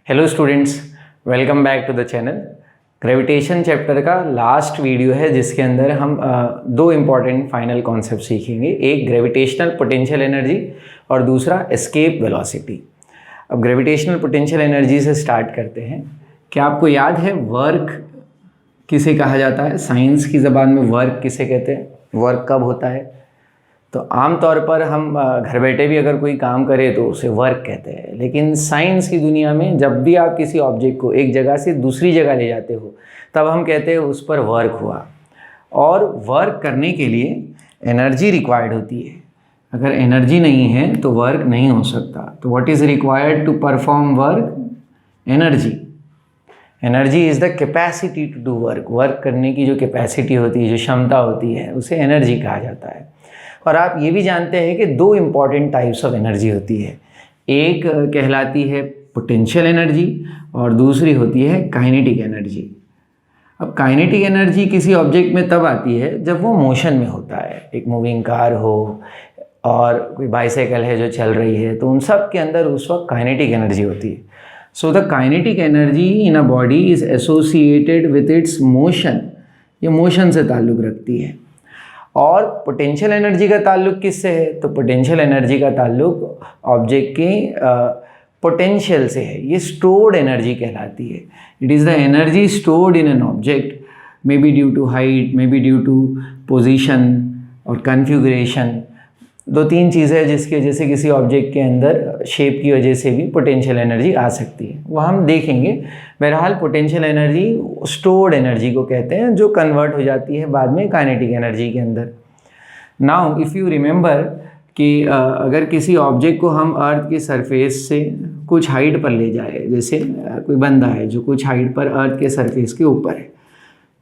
Hello students, welcome back to the channel. Gravitation chapter का last video है जिसके अंदर हम दो इम्पॉर्टेंट फाइनल कॉन्सेप्ट सीखेंगे। एक ग्रेविटेशनल पोटेंशियल एनर्जी और दूसरा एस्केप वेलोसिटी। अब ग्रेविटेशनल पोटेंशियल एनर्जी से स्टार्ट करते हैं। क्या आपको याद है वर्क किसे कहा जाता है? साइंस की ज़बान में वर्क किसे कहते हैं? वर्क कब होता है? तो आम तौर पर हम घर बैठे भी अगर कोई काम करे तो उसे वर्क कहते हैं, लेकिन साइंस की दुनिया में जब भी आप किसी ऑब्जेक्ट को एक जगह से दूसरी जगह ले जाते हो तब हम कहते हैं उस पर वर्क हुआ। और वर्क करने के लिए एनर्जी रिक्वायर्ड होती है। अगर एनर्जी नहीं है तो वर्क नहीं हो सकता। तो what is required to perform work? Energy. Energy is the capacity to do work. Work करने की जो कैपेसिटी होती है, जो क्षमता होती है, उसे एनर्जी कहा जाता है। और आप ये भी जानते हैं कि दो इम्पॉर्टेंट टाइप्स ऑफ एनर्जी होती है। एक कहलाती है पोटेंशियल एनर्जी और दूसरी होती है काइनेटिक एनर्जी। अब काइनेटिक एनर्जी किसी ऑब्जेक्ट में तब आती है जब वो मोशन में होता है। एक मूविंग कार हो और कोई बाइसाइकिल है जो चल रही है, तो उन सब के अंदर उस वक्त काइनेटिक एनर्जी होती है। So the kinetic energy in a body is associated with its motion. ये मोशन से ताल्लुक़ रखती है। और पोटेंशियल एनर्जी का ताल्लुक किससे है? तो पोटेंशियल एनर्जी का ताल्लुक ऑब्जेक्ट के पोटेंशियल से है। ये स्टोर्ड एनर्जी कहलाती है। It is the energy stored in an object, may be due to height, may be due to position और कन्फिगरेशन। दो तीन चीज़ें हैं जिसकी वजह से किसी ऑब्जेक्ट के अंदर शेप की वजह से भी पोटेंशियल एनर्जी आ सकती है, वह हम देखेंगे। बहरहाल पोटेंशियल एनर्जी स्टोर्ड एनर्जी को कहते हैं जो कन्वर्ट हो जाती है बाद में काइनेटिक एनर्जी के अंदर। नाउ इफ़ यू रिमेंबर कि अगर किसी ऑब्जेक्ट को हम अर्थ के सरफेस से कुछ हाइट पर ले जाए, जैसे कोई बंदा है जो कुछ हाइट पर अर्थ के सरफेस के ऊपर है,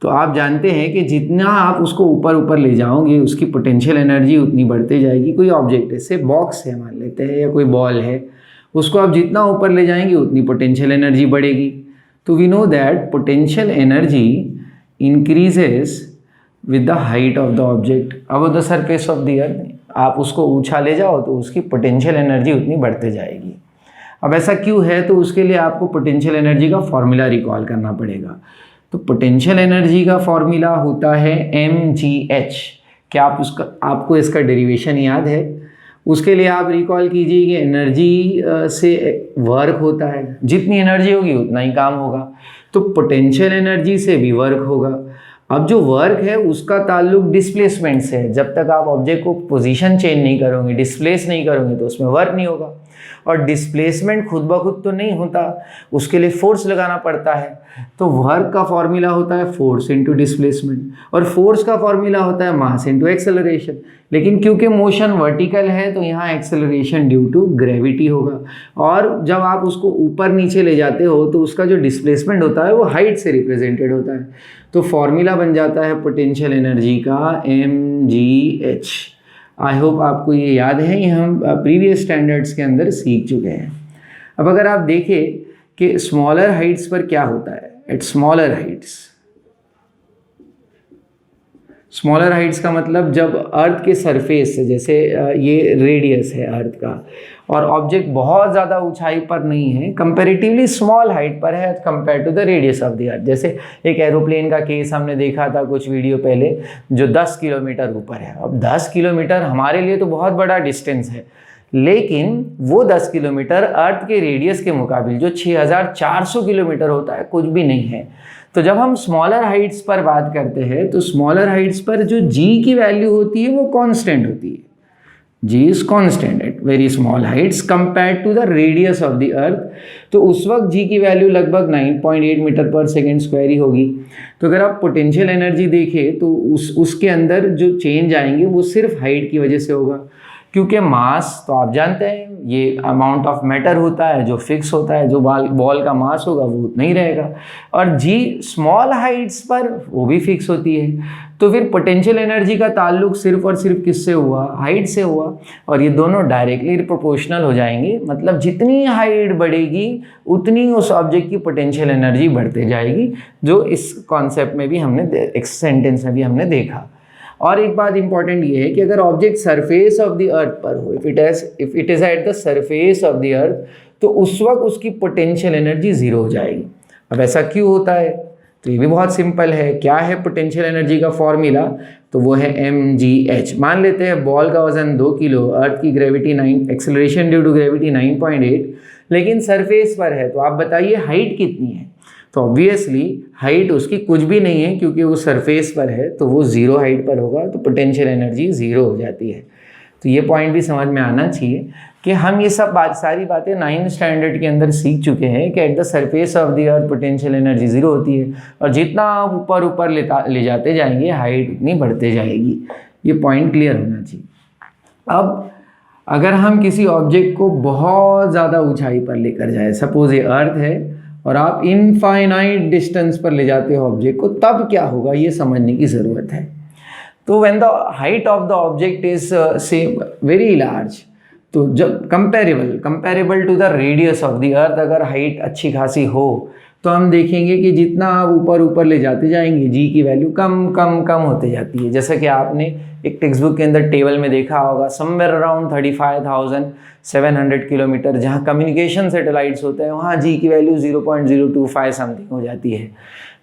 तो आप जानते हैं कि जितना आप उसको ऊपर ऊपर ले जाओगे उसकी पोटेंशियल एनर्जी उतनी बढ़ती जाएगी। कोई ऑब्जेक्ट जैसे बॉक्स है मान लेते हैं, या कोई बॉल है, उसको आप जितना ऊपर ले जाएंगे उतनी पोटेंशियल एनर्जी बढ़ेगी। तो we know that potential energy increases with the height of the object above the surface of the earth. आप उसको ऊंचा ले जाओ तो उसकी पोटेंशियल एनर्जी उतनी बढ़ते जाएगी। अब ऐसा क्यों है? तो उसके लिए आपको पोटेंशियल एनर्जी का फॉर्मूला रिकॉल करना पड़ेगा। तो पोटेंशियल एनर्जी का फॉर्मूला होता है mgh। क्या आपको इसका डेरिवेशन याद है? उसके लिए आप रिकॉल कीजिए कि एनर्जी से वर्क होता है, जितनी एनर्जी होगी उतना ही काम होगा। तो पोटेंशियल एनर्जी से भी वर्क होगा। अब जो वर्क है उसका ताल्लुक डिस्प्लेसमेंट से है। जब तक आप ऑब्जेक्ट को पोजीशन चेंज नहीं करोगे, डिस्प्लेस नहीं करोगे, तो उसमें वर्क नहीं होगा। और डिस्प्लेसमेंट खुद ब खुद तो नहीं होता, उसके लिए फोर्स लगाना पड़ता है। तो वर्क का फॉर्मूला होता है फोर्स इंटू डिस्प्लेसमेंट, और फोर्स का फॉर्मूला होता है मास इंटू एक्सेलरेशन। लेकिन क्योंकि मोशन वर्टिकल है तो यहाँ एक्सेलरेशन ड्यू टू ग्रेविटी होगा। और जब आप उसको ऊपर नीचे ले जाते हो तो उसका जो डिस्प्लेसमेंट होता है वो हाइट से रिप्रेजेंटेड होता है। तो फॉर्मूला बन जाता है पोटेंशियल एनर्जी का mgh। आई होप आपको ये याद है, ये हम प्रीवियस स्टैंडर्ड्स के अंदर सीख चुके हैं। अब अगर आप देखें कि स्मॉलर हाइट्स पर क्या होता है, at smaller heights, smaller heights का मतलब जब अर्थ के सरफेस से, जैसे ये रेडियस है अर्थ का, और ऑब्जेक्ट बहुत ज़्यादा ऊंचाई पर नहीं है, कंपैरेटिवली स्मॉल हाइट पर है compare to the radius of the earth. जैसे एक एरोप्लेन का केस हमने देखा था कुछ वीडियो पहले, जो 10 किलोमीटर ऊपर है। अब 10 किलोमीटर हमारे लिए तो बहुत बड़ा डिस्टेंस है, लेकिन वो 10 किलोमीटर अर्थ के रेडियस के मुकाबले जो 6400 किलोमीटर होता है कुछ भी नहीं है। तो जब हम स्मॉलर हाइट्स पर बात करते हैं तो स्मॉलर हाइट्स पर जो g की वैल्यू होती है वो कांस्टेंट होती है। g is constant at very small heights compare to the radius of the earth. तो उस वक्त g की वैल्यू लगभग 9.8 मीटर पर सेकेंड स्क्वायर ही होगी। तो अगर आप पोटेंशियल एनर्जी देखें तो उसके अंदर जो चेंज आएंगे वो सिर्फ हाइट की वजह से होगा, क्योंकि मास तो आप जानते हैं ये अमाउंट ऑफ मैटर होता है जो फिक्स होता है। जो बॉल का मास होगा वो उतना ही रहेगा, और जी स्मॉल हाइट्स पर वो भी फिक्स होती है। तो फिर पोटेंशियल एनर्जी का ताल्लुक सिर्फ और सिर्फ किससे हुआ? हाइट से हुआ। और ये दोनों डायरेक्टली प्रोपोर्शनल हो जाएंगे, मतलब जितनी हाइट बढ़ेगी उतनी उस ऑब्जेक्ट की पोटेंशियल एनर्जी बढ़ते जाएगी, जो इस कॉन्सेप्ट में भी हमने, एक सेंटेंस में भी हमने देखा। और एक बात इंपॉर्टेंट ये है कि अगर ऑब्जेक्ट सरफेस ऑफ द अर्थ पर हो, if it is at the surface of the earth, तो उस वक्त उसकी पोटेंशियल एनर्जी ज़ीरो हो जाएगी। अब ऐसा क्यों होता है? तो ये भी बहुत सिंपल है। क्या है पोटेंशियल एनर्जी का फॉर्मूला? तो वो है mgh। मान लेते हैं बॉल का वजन 2 किलो, अर्थ की gravity 9, acceleration due to gravity 9.8, लेकिन सरफेस पर है। तो आप बताइए हाइट कितनी है? तो ऑब्वियसली हाइट उसकी कुछ भी नहीं है, क्योंकि वो सरफेस पर है तो वो ज़ीरो हाइट पर होगा, तो पोटेंशियल एनर्जी ज़ीरो हो जाती है। तो ये पॉइंट भी समझ में आना चाहिए कि हम ये सब सारी बातें 9th स्टैंडर्ड के अंदर सीख चुके हैं कि at the surface of the earth potential energy zero होती है, और जितना आप ऊपर ऊपर ले जाते जाएंगे हाइट उतनी बढ़ते जाएगी। ये पॉइंट क्लियर होना चाहिए। अब अगर हम किसी ऑब्जेक्ट को बहुत ज़्यादा ऊंचाई पर लेकर जाए, सपोज ये अर्थ है और आप इनफाइनाइट डिस्टेंस पर ले जाते हो ऑब्जेक्ट को, तब क्या होगा ये समझने की ज़रूरत है। तो when the height of the object is very large, तो जब comparable to the radius of the earth, अगर हाइट अच्छी खासी हो तो हम देखेंगे कि जितना आप ऊपर ले जाते जाएंगे जी की वैल्यू कम होते जाती है। जैसा कि आपने एक टेक्स्ट बुक के अंदर टेबल में देखा होगा, समवेयर अराउंड 35,700 किलोमीटर जहाँ कम्युनिकेशन सैटेलाइट्स होते हैं वहाँ जी की वैल्यू 0.025 समथिंग हो जाती है।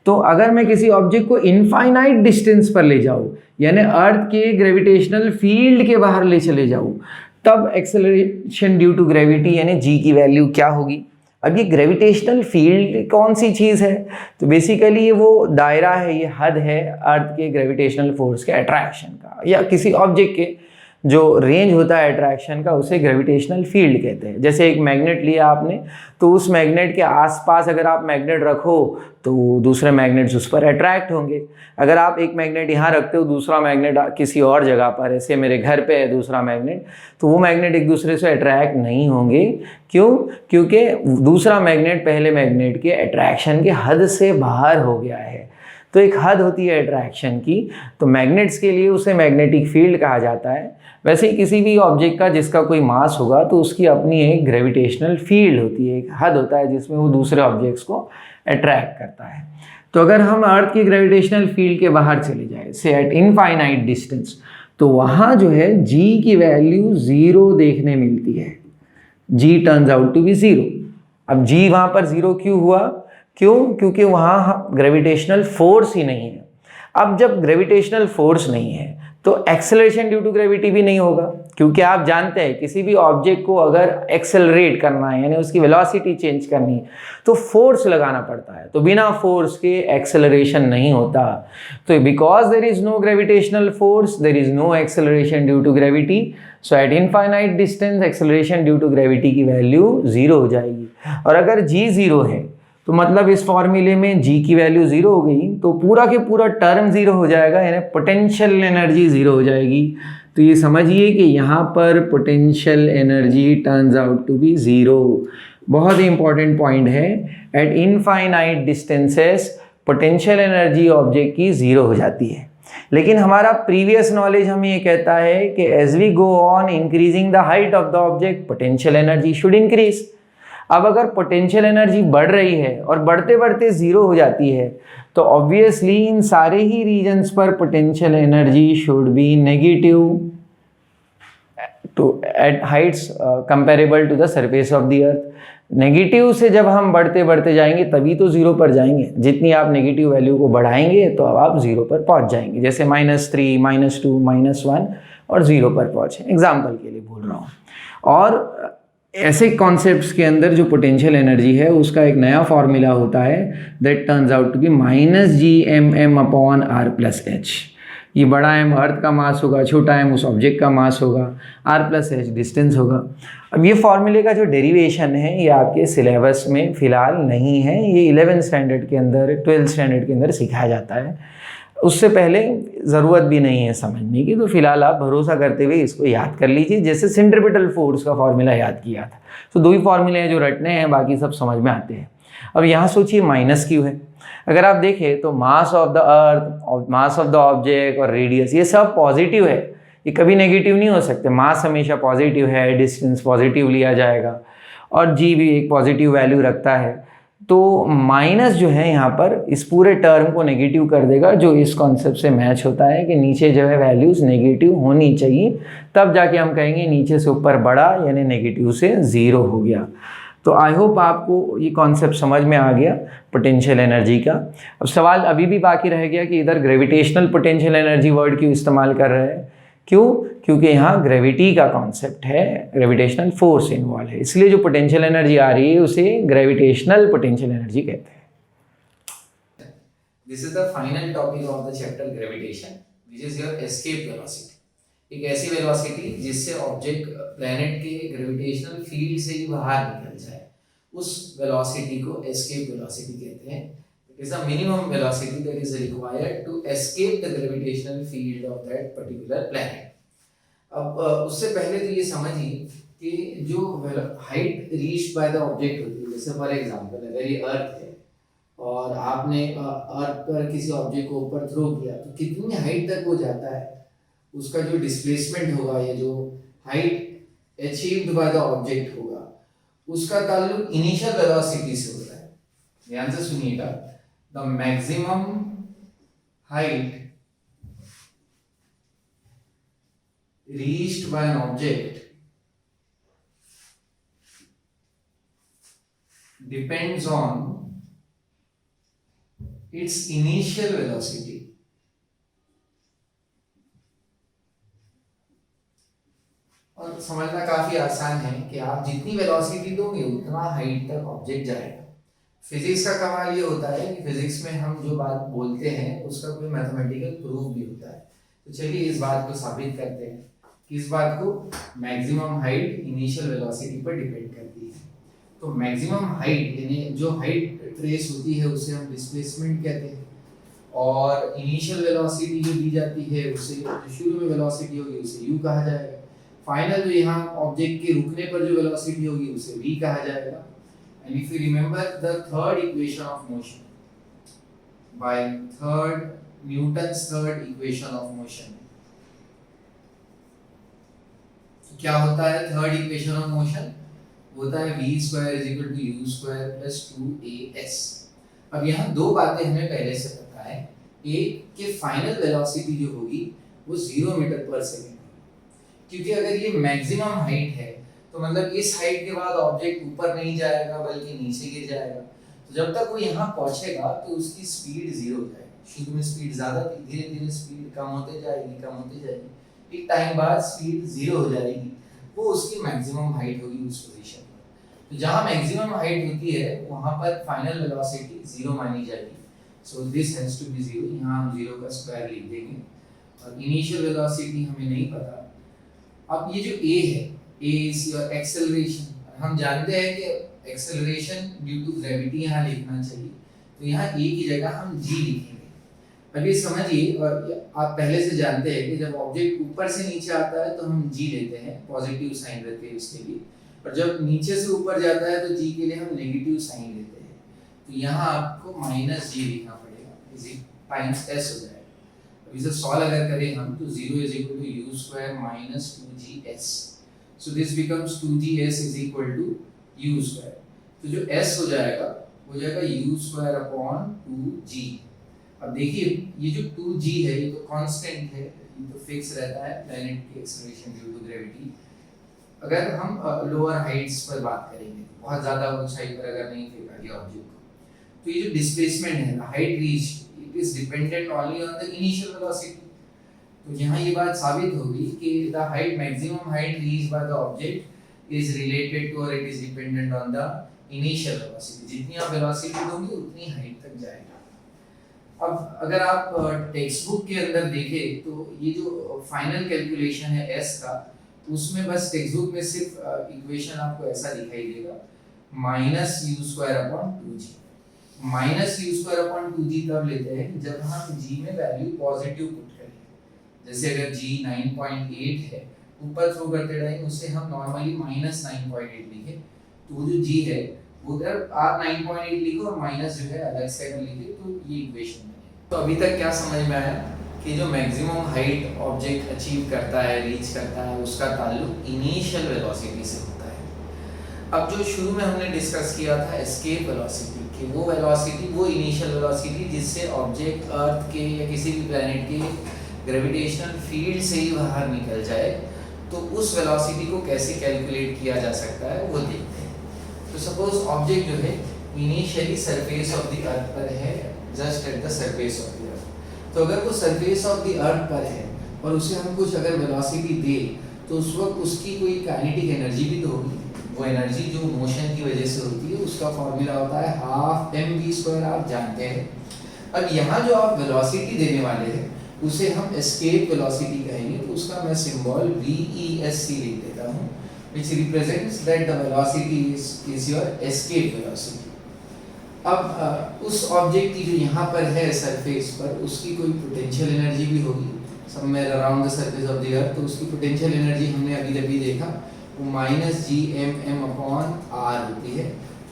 तो अगर मैं किसी ऑब्जेक्ट को इनफाइनाइट डिस्टेंस पर ले जाऊँ, यानी अर्थ के ग्रेविटेशनल फील्ड के बाहर ले चले जाऊँ, तब एक्सेलरेशन ड्यू टू ग्रेविटी यानी जी की वैल्यू क्या होगी? अब ये ग्रेविटेशनल फील्ड कौन सी चीज़ है? तो बेसिकली ये वो दायरा है, ये हद है अर्थ के ग्रेविटेशनल फोर्स के अट्रैक्शन का, या किसी ऑब्जेक्ट के जो रेंज होता है अट्रैक्शन का, उसे ग्रेविटेशनल फील्ड कहते हैं। जैसे एक मैग्नेट लिया आपने, तो उस मैग्नेट के आसपास अगर आप मैग्नेट रखो तो दूसरे मैग्नेट्स उस पर अट्रैक्ट होंगे। अगर आप एक मैग्नेट यहाँ रखते हो, दूसरा मैग्नेट किसी और जगह पर, ऐसे मेरे घर पे है दूसरा मैग्नेट, तो वो मैग्नेट एक दूसरे से अट्रैक्ट नहीं होंगे। क्यों? क्योंकि दूसरा मैग्नेट पहले मैग्नेट के अट्रैक्शन के हद से बाहर हो गया है। तो एक हद होती है अट्रैक्शन की, तो मैग्नेट्स के लिए उसे मैग्नेटिक फील्ड कहा जाता है। वैसे ही किसी भी ऑब्जेक्ट का जिसका कोई मास होगा तो उसकी अपनी एक ग्रेविटेशनल फील्ड होती है, एक हद होता है जिसमें वो दूसरे ऑब्जेक्ट्स को अट्रैक्ट करता है। तो अगर हम अर्थ की ग्रेविटेशनल फील्ड के बाहर चले जाए, से एट इनफाइनाइट डिस्टेंस, तो वहाँ जो है जी की वैल्यू ज़ीरो देखने मिलती है। G turns out to be zero. अब जी वहाँ पर ज़ीरो क्यों हुआ? क्यों? क्योंकि वहाँ ग्रेविटेशनल फोर्स ही नहीं है। अब जब ग्रेविटेशनल फोर्स नहीं है तो एक्सेलरेशन ड्यू टू ग्रेविटी भी नहीं होगा, क्योंकि आप जानते हैं किसी भी ऑब्जेक्ट को अगर एक्सेलरेट करना है यानी उसकी वेलोसिटी चेंज करनी है तो फोर्स लगाना पड़ता है, तो बिना फोर्स के एक्सेलरेशन नहीं होता। तो because there is no gravitational force there is no acceleration due to gravity, so at infinite distance acceleration due to gravity की वैल्यू ज़ीरो हो जाएगी। और अगर जी ज़ीरो है तो मतलब इस फॉर्मूले में जी की वैल्यू ज़ीरो हो गई तो पूरा के पूरा टर्म ज़ीरो हो जाएगा, यानी पोटेंशियल एनर्जी ज़ीरो हो जाएगी। तो ये समझिए कि यहाँ पर potential energy turns out to be zero. बहुत ही इंपॉर्टेंट पॉइंट है। At infinite distances potential energy object की ज़ीरो हो जाती है। लेकिन हमारा प्रीवियस नॉलेज हमें ये कहता है कि as we go on increasing the height of the object potential energy should increase. अब अगर पोटेंशियल एनर्जी बढ़ रही है और बढ़ते बढ़ते ज़ीरो हो जाती है तो ऑब्वियसली इन सारे ही रीजन्स पर potential energy should be negative too at heights comparable to the surface of the earth. Negative से जब हम बढ़ते बढ़ते जाएंगे तभी तो ज़ीरो पर जाएंगे। जितनी आप नेगेटिव वैल्यू को बढ़ाएंगे तो अब आप ज़ीरो पर पहुंच जाएंगे, जैसे -3, -2, -1 और ज़ीरो पर पहुँचे। एग्जाम्पल के लिए बोल रहा हूँ। और ऐसे कॉन्सेप्ट्स के अंदर जो पोटेंशियल एनर्जी है उसका एक नया फॉर्मूला होता है that turns out to be -gmm/r+h। ये बड़ा एम अर्थ का मास होगा, छोटा एम उस ऑब्जेक्ट का मास होगा, r+h डिस्टेंस होगा। अब ये फॉर्मूले का जो डेरिवेशन है ये आपके सिलेबस में फ़िलहाल नहीं है, ये 11th स्टैंडर्ड के अंदर 12th स्टैंडर्ड के अंदर सिखाया जाता है। उससे पहले ज़रूरत भी नहीं है समझने की, तो फिलहाल आप भरोसा करते हुए इसको याद कर लीजिए, जैसे सेंट्रीपिटल फोर्स का फॉर्मूला याद किया था। तो दो ही फॉर्मूले हैं जो रटने हैं, बाकी सब समझ में आते हैं। अब यहाँ सोचिए माइनस क्यों है। अगर आप देखें तो mass of the earth, mass of the object और रेडियस ये सब पॉजिटिव है, ये कभी नेगेटिव नहीं हो सकते। मास हमेशा पॉजिटिव है, डिस्टेंस पॉजिटिव लिया जाएगा और जी भी एक पॉजिटिव वैल्यू रखता है। तो माइनस जो है यहाँ पर इस पूरे टर्म को नेगेटिव कर देगा, जो इस कॉन्सेप्ट से मैच होता है कि नीचे जो है वैल्यूज़ नेगेटिव होनी चाहिए, तब जाके हम कहेंगे नीचे से ऊपर बढ़ा यानी नेगेटिव से ज़ीरो हो गया। तो आई होप आपको ये कॉन्सेप्ट समझ में आ गया पोटेंशियल एनर्जी का। अब सवाल अभी भी बाकी रह गया कि इधर ग्रेविटेशनल पोटेंशियल एनर्जी वर्ड क्यों इस्तेमाल कर रहे हैं, क्यों? क्योंकि यहाँ ग्रेविटी का कॉन्सेप्ट है, ग्रेविटेशनल फोर्स इन्वॉल्व है, इसलिए जो पोटेंशियल एनर्जी आ रही है उसे ग्रेविटेशनल पोटेंशियल एनर्जी कहते हैं। This is the final topic of the chapter gravitation, which is your escape velocity. एक ऐसी वेलोसिटी जिससे ऑब्जेक्ट प्लैनेट के ग्रेविटेशनल फील्ड से ही बाहर निकल जाए, उस वेलोसिटी को एस्केप वेलोसिटी कहते हैं। It is the minimum velocity that is required to escape the gravitational field of that particular planet. अब उससे पहले तो ये समझिए कि जो height reached by the object होती है, जैसे फॉर एग्जांपल अगर ये अर्थ है और आपने अर्थ पर किसी ऑब्जेक्ट को ऊपर थ्रो किया, तो कितनी हाइट तक वो जाता है, उसका जो डिस्प्लेसमेंट होगा, ये जो height achieved by the object होगा, उसका ताल्लुक इनिशियल वेलोसिटी से होता है। ध्यान से सुनिएगा, the maximum height reached bye an object depends on it's initial velocity. और समझना काफी आसान है कि आप जितनी वेलोसिटी दोगे उतना हाइट तक ऑब्जेक्ट जाएगा। फिजिक्स का कमाल ये होता है कि फिजिक्स में हम जो बात बोलते हैं उसका कोई मैथमेटिकल प्रूफ भी होता है। तो चलिए इस बात को साबित करते हैं कि इस बात को मैक्सिमम हाइट इनिशियल वेलोसिटी पर डिपेंड करती है। तो मैक्सिमम हाइट यानी जो हाइट ट्रेस होती है उसे हम डिस्प्लेसमेंट कहते हैं, और इनिशियल वेलोसिटी जो दी जाती है उसे, जो शुरू में वेलोसिटी होगी उसे u कहा जाएगा। फाइनल जो यहाँ ऑब्जेक्ट के रुकने पर जो वेलोसिटी होगी उसे v कहा जाएगा। And if you remember the third equation of motion by Newton's third equation of motion, क्या होता है थर्ड इक्वेशन ऑफ मोशन? होता है v square is equal to u square plus 2as। अब यहाँ दो बातें हमें पहले से पता है। एक कि फाइनल वेलोसिटी जो होगी वो 0 मीटर पर सेकेंड, क्योंकि अगर ये मैक्सिमम हाइट है तो मतलब इस हाइट के बाद ऑब्जेक्ट ऊपर नहीं जाएगा बल्कि नीचे गिर जाएगा। तो जब तक वो यहाँ पहुंचेगा तो उसकी स्पीड 0 हो जाएगी। शुरू में स्पीड ज्यादा थी, धीरे धीरे स्पीड कम होते जाएगी, एक टाइम बाद स्पीड 0 हो जाएगी, वो उसकी मैक्सिमम हाइट होगी उस पोजीशन पर। तो जहाँ मैक्सिमम हाइट होती है वहाँ पर फाइनल वेलोसिटी 0 मानी जाएगी। So this has to be 0, यहाँ हम 0 का स्क्वायर लिख देंगे। और इनिशियल वेलोसिटी हमें नहीं पता। अब ये जो a है, a इज योर एक्सेलरेशन। हम जानते हैं कि एक्सेलरेशन ड्यू टू ग्रेविटी यहाँ लिखना चाहिए, तो यहाँ a की जगह हम g लिखेंगे। अब ये समझिए, और आप पहले से जानते हैं कि जब ऑब्जेक्ट ऊपर से नीचे आता है तो हम g लेते हैं, पॉजिटिव साइन रहते हैं उसके लिए, और जब नीचे से ऊपर जाता है तो g के लिए हम नेगेटिव साइन लेते हैं। तो यहाँ आपको माइनस g लिखना पड़ेगा, इज टाइम्स s हो जाएगा। इसे सॉल्व अगर करें हम तो 0 is equal to u square minus 2gs, so this becomes 2gs is equal to u square। तो जो s हो जाएगा u square upon 2g। अब देखिए ये जो 2g है ये तो कांस्टेंट है, ये तो फिक्स रहता है प्लैनेट की एक्सेलरेशन ड्यू टू ग्रेविटी। अगर हम लोअर हाइट्स पर बात करेंगे, बहुत ज्यादा ऊंचाई पर अगर नहीं फेंका गया ऑब्जेक्ट को, तो ये जो डिस्प्लेसमेंट है, height reach, is dependent only on the initial velocity। तो यहाँ ये बात साबित होगी कि the height, maximum height reached by the object is related to or it is dependent on the initial velocity। जितनी आप velocity दोगे उतनी height तक जाएगा। अब अगर आप टेक्स्ट बुक के अंदर देखें तो ये जो फाइनल कैलकुलेशन है s का, उसमें बस टेक्स्ट बुक में सिर्फ इक्वेशन आपको ऐसा दिखाई देगा, minus you square upon 2g। Minus you square upon 2g तब लेते हैं जब हम g में वैल्यू पॉजिटिव पुट करें। जैसे अगर g 9.8 है, ऊपर थ्रो करते टाइम उसे हम नॉर्मली माइनस 9.8 लिखे, तो जो g है उधर आप 9.8 लिखो और माइनस जो है अलग से अगर लिखे तो ये इक्वेशन बने। तो अभी तक क्या समझ में आया कि जो मैक्सिमम हाइट ऑब्जेक्ट अचीव करता है, रीच करता है, उसका ताल्लुक इनिशियल वेलोसिटी से होता है। अब जो शुरू में हमने डिस्कस किया था एस्केप वेलोसिटी, कि वो वेलोसिटी, वो इनिशियल वेलोसिटी जिससे ऑब्जेक्ट अर्थ के या किसी भी प्लैनेट के ग्रेविटेशनल फील्ड से ही बाहर निकल जाए, तो उस वेलोसिटी को कैसे कैलकुलेट किया जा सकता है वो देखते हैं। तो सपोज ऑब्जेक्ट जो है इनिशियली सरफेस ऑफ द अर्थ पर है, just at the surface of the earth. तो अगर वो सरफेस ऑफ द अर्थ पर है और उसे हम कुछ अगर वेलोसिटी दे तो उस वक्त उसकी कोई काइनेटिक एनर्जी भी तो होगी। वो एनर्जी जो मोशन की वजह से होती है उसका फॉर्मूला होता है हाफ mv², आप जानते हैं। अब यहाँ जो आप वेलोसिटी देने वाले हैं उसे हम एस्केप वेलोसिटी कहेंगे, तो उसका मैं सिंबल VESC लिख देता हूँ, which represents that the velocity is your escape velocity। अब उस ऑब्जेक्ट की जो यहाँ पर है सरफेस पर उसकी कोई पोटेंशियल एनर्जी भी होगी somewhere around the surface of the earth, तो उसकी पोटेंशियल एनर्जी हमने अभी देखा वो -GMM/r होती है,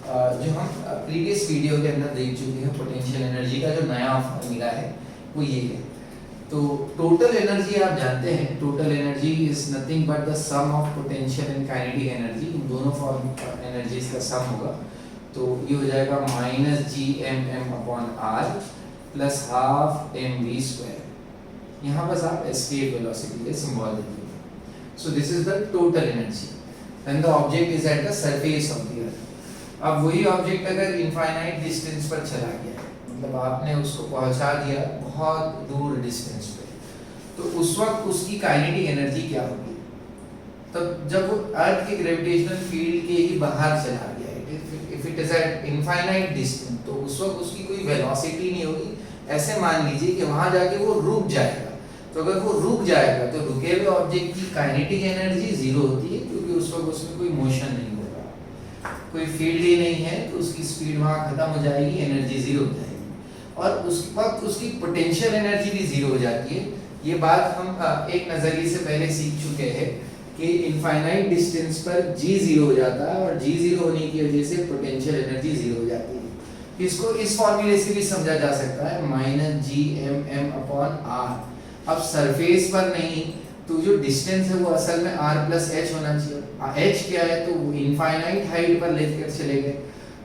जो हम प्रीवियस वीडियो के अंदर देख चुके हैं। पोटेंशियल एनर्जी का जो नया फॉर्मूला है वो ये है। तो टोटल एनर्जी आप जानते हैं, total energy is nothing but the sum of potential and kinetic energy, इन दोनों फॉर्म एनर्जीज का सम होगा। तो ये हो जाएगा -GMM/r प्लस हाफ mv²। यहाँ बस आप एस्केप वेलोसिटी के सिंबल दे दीजिए। So this is the total energy when the object is at the surface of the अर्थ। अब वही ऑब्जेक्ट अगर इनफाइनाइट डिस्टेंस पर चला गया, मतलब आपने उसको पहुंचा दिया बहुत दूर डिस्टेंस पे, तो उस वक्त उसकी काइनेटिक एनर्जी क्या होगी? तब जब वो अर्थ के ग्रेविटेशनल फील्ड के ही बाहर चला गया, if it is eight infinite distance, तो उस वक्त उसकी कोई वेलोसिटी नहीं होगी। ऐसे मान लीजिए कि वहां जाके वो रुक जाएगा, तो अगर वो रुक जाएगा तो रुके हुए ऑब्जेक्ट की काइनेटिक एनर्जी जीरो होती है, क्योंकि उस वक्त उसमें कोई मोशन नहीं होगा, कोई फील्ड ही नहीं है, तो उसकी स्पीड वहां खत्म हो जाएगी, एनर्जी जीरो हो जाएगी, और उस वक्त उसकी पोटेंशियल एनर्जी भी जीरो हो जाती है। ये बात हम एक नजरिए से पहले सीख चुके हैं कि इनफाइनाइट डिस्टेंस पर G जीरो हो जाता है, और G जीरो होने की वजह से पोटेंशियल एनर्जी जीरो हो जाती है। इसको इस फॉर्मूले से भी समझा जा सकता है -GMM/r। अब सरफेस पर नहीं, तो जो डिस्टेंस है वो असल में r+h होना चाहिए। h क्या है? तो इनफाइनाइट हाइट पर लेकर चले गए,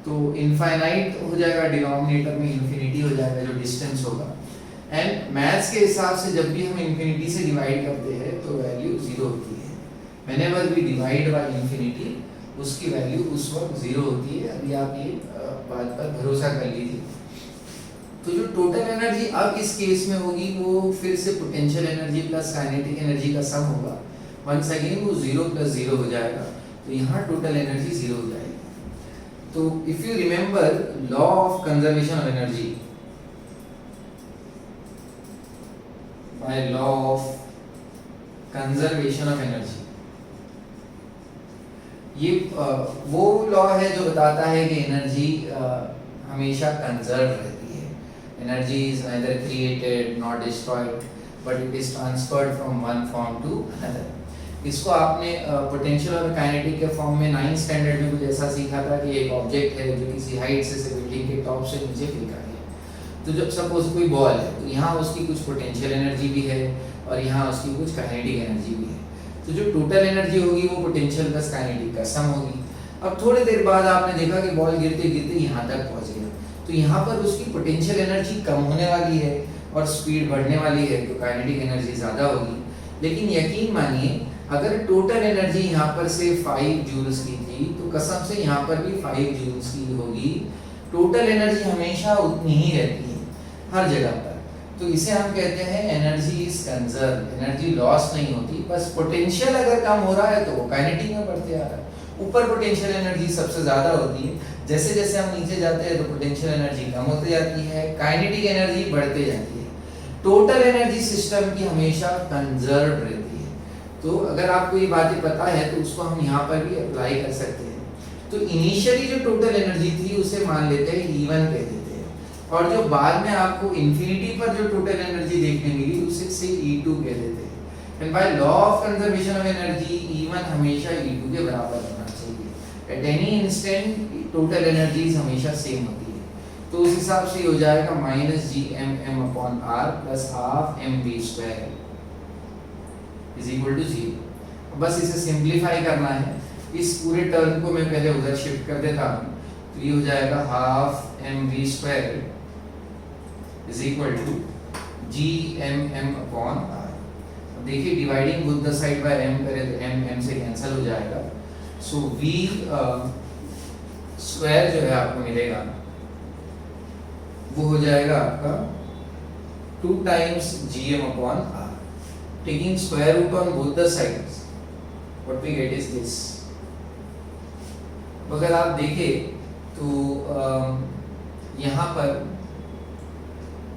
तो इनफाइनाइट हो जाएगा, डिनोमिनेटर में इन्फिनिटी हो जाएगा जो डिस्टेंस होगा। एंड मैथ्स के हिसाब से जब भी हम इन्फिनिटी से डिवाइड करते हैं तो वैल्यू जीरो होती है। Whenever we divide by infinity उसकी वैल्यू उस वक्त जीरो होती है। अभी आप ये बात पर भरोसा कर लीजिए। तो जो टोटल एनर्जी अब इस केस में होगी वो फिर से potential energy plus kinetic energy का सम होगा। वंस अगेन वो 0 + 0 हो जाएगा, तो यहाँ टोटल एनर्जी 0 हो जाएगी। तो if you remember law of conservation of energy, bye law of conservation of energy, ये वो लॉ है जो बताता है कि एनर्जी हमेशा कंजर्व रहती है। Energy is neither created not destroyed, but it is transferred from one form to another. इसको आपने पोटेंशियल और काइनेटिक के फॉर्म में 9th स्टैंडर्ड में कुछ ऐसा सीखा था कि एक ऑब्जेक्ट है जो किसी हाइट से बिल्डिंग के टॉप से नीचे फेंका गया। तो जब सपोज कोई बॉल है, तो यहाँ उसकी कुछ पोटेंशियल एनर्जी भी है और यहाँ उसकी कुछ काइनेटिक एनर्जी भी है। तो जो टोटल एनर्जी होगी वो पोटेंशियल प्लस काइनेटिक का सम होगी। अब थोड़ी देर बाद आपने देखा कि बॉल गिरते गिरते यहाँ तक पहुँच गया, तो यहाँ पर उसकी पोटेंशियल एनर्जी कम होने वाली है और स्पीड बढ़ने वाली है, तो काइनेटिक एनर्जी ज़्यादा होगी। लेकिन यकीन मानिए अगर टोटल एनर्जी यहाँ पर से 5 जूल्स की थी, तो कसम से यहाँ पर भी 5 जूल्स की होगी। टोटल एनर्जी हमेशा उतनी ही रहती है हर जगह पर। तो इसे हम कहते हैं energy is conserve, energy loss नहीं होती। बस पोटेंशियल अगर कम हो रहा है तो वो काइनेटिक में बढ़ते आ रहा है। ऊपर पोटेंशियल एनर्जी सबसे ज़्यादा होती है, जैसे जैसे हम नीचे जाते हैं तो पोटेंशियल एनर्जी कम होती जाती है, काइनेटिक एनर्जी बढ़ते जाती है। टोटल एनर्जी सिस्टम की हमेशा कंजर्व रहती है। तो अगर आपको ये बातें पता है तो उसको हम यहाँ पर भी अप्लाई कर सकते हैं। तो इनिशियली जो टोटल एनर्जी थी उसे मान लेते हैं E1 कह देते हैं, और जो बाद में आपको इन्फिनिटी पर जो टोटल एनर्जी देखने मिली उसे E2 कह देते हैं। And by law of conservation of energy E1 हमेशा E2 के बराबर होना चाहिए। At any instant total energies हमेशा सेम होती है। तो उस हिसाब से हो जाएगा -GMM/r plus half mv² is equal to 0। बस इसे सिंप्लीफाई करना है। इस पूरे टर्म को मैं पहले उधर शिफ्ट कर देता हूँ, तो ये हो जाएगा half mv² is equal to GMM/r। देखिए dividing both the side by m करें तो m से कैंसिल हो जाएगा। सो v स्क्वायर जो है आपको मिलेगा वो हो जाएगा आपका 2 times gm upon r. Taking square root on both the sides, what we get is this. अगर आप देखें तो यहाँ पर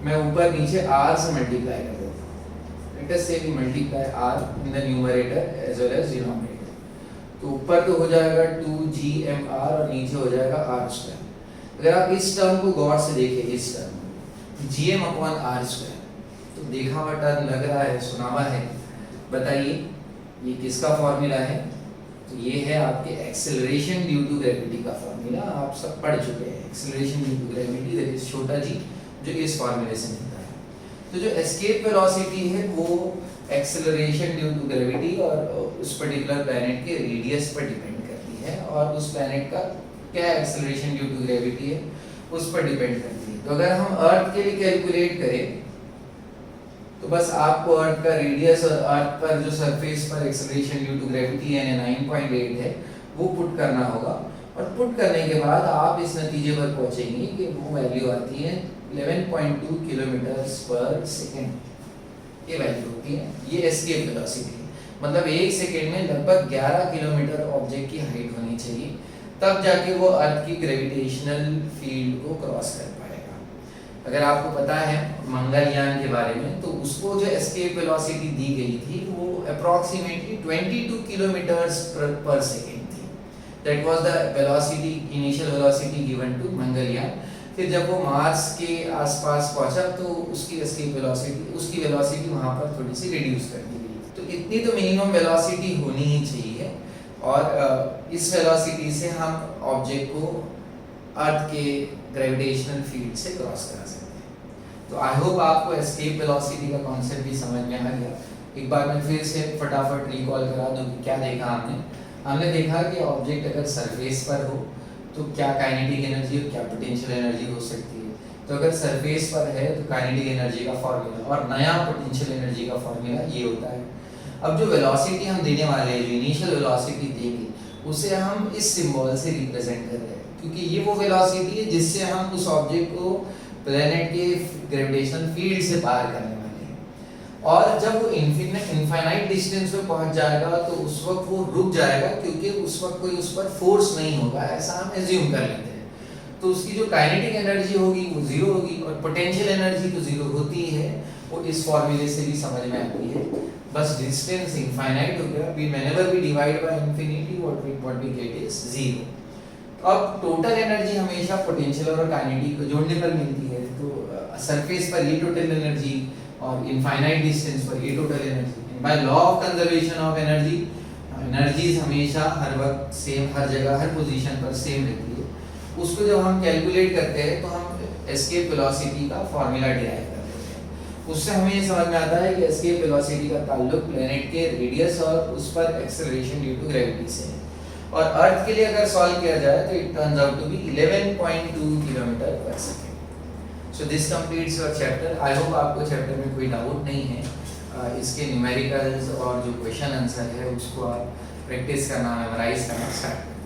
मैं ऊपर नीचे r से मल्टीप्लाई कर देता हूँ. Let us say we multiply r in the numerator as well as denominator. तो ऊपर तो हो जाएगा 2gmr और नीचे हो जाएगा r स्क्वायर. अगर आप इस टर्म को गौर से देखें, इस term gm upon r square, तो देखा हुआ टर्म लग रहा है, सुना हुआ है. बताइए ये किसका फॉर्मूला है? तो ये है आपके एक्सेलरेशन ड्यू टू ग्रेविटी का फॉर्मूला. आप सब पढ़ चुके हैं acceleration due to gravity, that is छोटा जी, जो इस फॉर्मूले से मिलता है. तो जो एस्केप वेलोसिटी है वो एक्सेलरेशन ड्यू टू ग्रेविटी और उस पर्टिकुलर प्लैनेट के रेडियस पर डिपेंड करती है, और उस प्लैनेट का क्या एक्सेलरेशन ड्यू टू ग्रेविटी है उस पर डिपेंड करती है. तो अगर हम अर्थ के लिए कैलकुलेट करें तो बस आपको अर्थ का रेडियस और अर्थ पर जो सरफेस पर एक्सेलरेशन ड्यू टू ग्रेविटी यानी 9.8 है वो पुट करना होगा, और पुट करने के बाद आप इस नतीजे पर पहुंचेंगे कि वो वैल्यू आती है 11.2 किलोमीटर्स पर सेकेंड. ये वैल्यू होती है, ये एस्केप वेलोसिटी है. मतलब 1 सेकेंड में लगभग 11 किलोमीटर ऑब्जेक्ट की हाइट होनी चाहिए, तब जाके वो अर्थ की ग्रेविटेशनल फील्ड को क्रॉस कर पाएगा. अगर आपको पता है मंगलयान के बारे में, तो उसको जो एस्केप वेलोसिटी दी गई थी वो अप्रॉक्सीमेटली 22 किलोमीटर्स पर सेकेंड थी. That was the velocity, initial velocity given to Mangalyaan. फिर जब वो मार्स के आसपास पहुंचा तो उसकी एस्केप वेलोसिटी, उसकी वेलोसिटी वहां पर थोड़ी सी रिड्यूस कर दी गई. तो इतनी तो मिनिमम वेलोसिटी होनी ही चाहिए, और इस वेलोसिटी से हम ऑब्जेक्ट को अर्थ के ग्रेविटेशनल फील्ड से क्रॉस करा सकते हैं. तो आई होप आपको एस्केप वेलोसिटी का कॉन्सेप्ट भी समझ में आ गया. एक बार मैं फिर से फटाफट रिकॉल करा दूं कि क्या देखा हमने देखा कि ऑब्जेक्ट अगर सरफेस पर हो तो क्या काइनेटिक एनर्जी और क्या पोटेंशियल एनर्जी हो सकती है. तो अगर सरफेस पर है तो काइनेटिक एनर्जी का फॉर्मूला और नया पोटेंशियल एनर्जी का फॉर्मूला ये होता है. अब जो वेलोसिटी हम देने वाले हैं, जो इनिशियल वेलोसिटी देंगे, उसे हम इस सिंबल से रिप्रेजेंट कर रहे हैं, क्योंकि ये वो वेलोसिटी है जिससे हम उस ऑब्जेक्ट को प्लैनेट के ग्रेविटेशनल फील्ड से पार करने वाले हैं. और जब वो इनफाइनाइट डिस्टेंस पे पहुंच जाएगा तो उस वक्त वो रुक जाएगा, क्योंकि उस वक्त कोई उस पर फोर्स नहीं होगा, ऐसा हम एज्यूम कर लेते हैं. तो उसकी जो काइनेटिक एनर्जी होगी वो जीरो होगी, और पोटेंशियल एनर्जी तो जीरो होती है. वो इस फॉर्मूले से भी समझ में आती है. बस डिस्टेंस इनफाइनाइट हो गया, whenever we divide by infinity what we get is zero. अब टोटल एनर्जी हमेशा पोटेंशियल और काइनेटिक को जोड़ने पर मिलती है. तो सरफेस पर ये टोटल एनर्जी और इनफाइनाइट डिस्टेंस पर ये total energy. Bye law of conservation of energy, energies हमेशा हर वक्त सेम, हर जगह हर पोजीशन पर सेम रहती है. उसको जब हम कैलकुलेट करते हैं तो हम एस्केप वेलोसिटी का फॉर्मूला डिराइव करते हैं. उससे हमें ये समझ में आता है कि एस्केप वेलोसिटी का ताल्लुक प्लैनेट के रेडियस और उस पर एक्सेलरेशन ड्यू टू ग्रेविटी से है. और अर्थ के लिए अगर सॉल्व किया जाए तो it turns out to be 11.2 kilometre per second. So this completes your chapter. I hope आपको चैप्टर में कोई डाउट नहीं है. इसके न्यूमेरिकल्स और जो क्वेश्चन आंसर है उसको आप प्रैक्टिस करना, मेमोराइज करना स्टार्ट करें.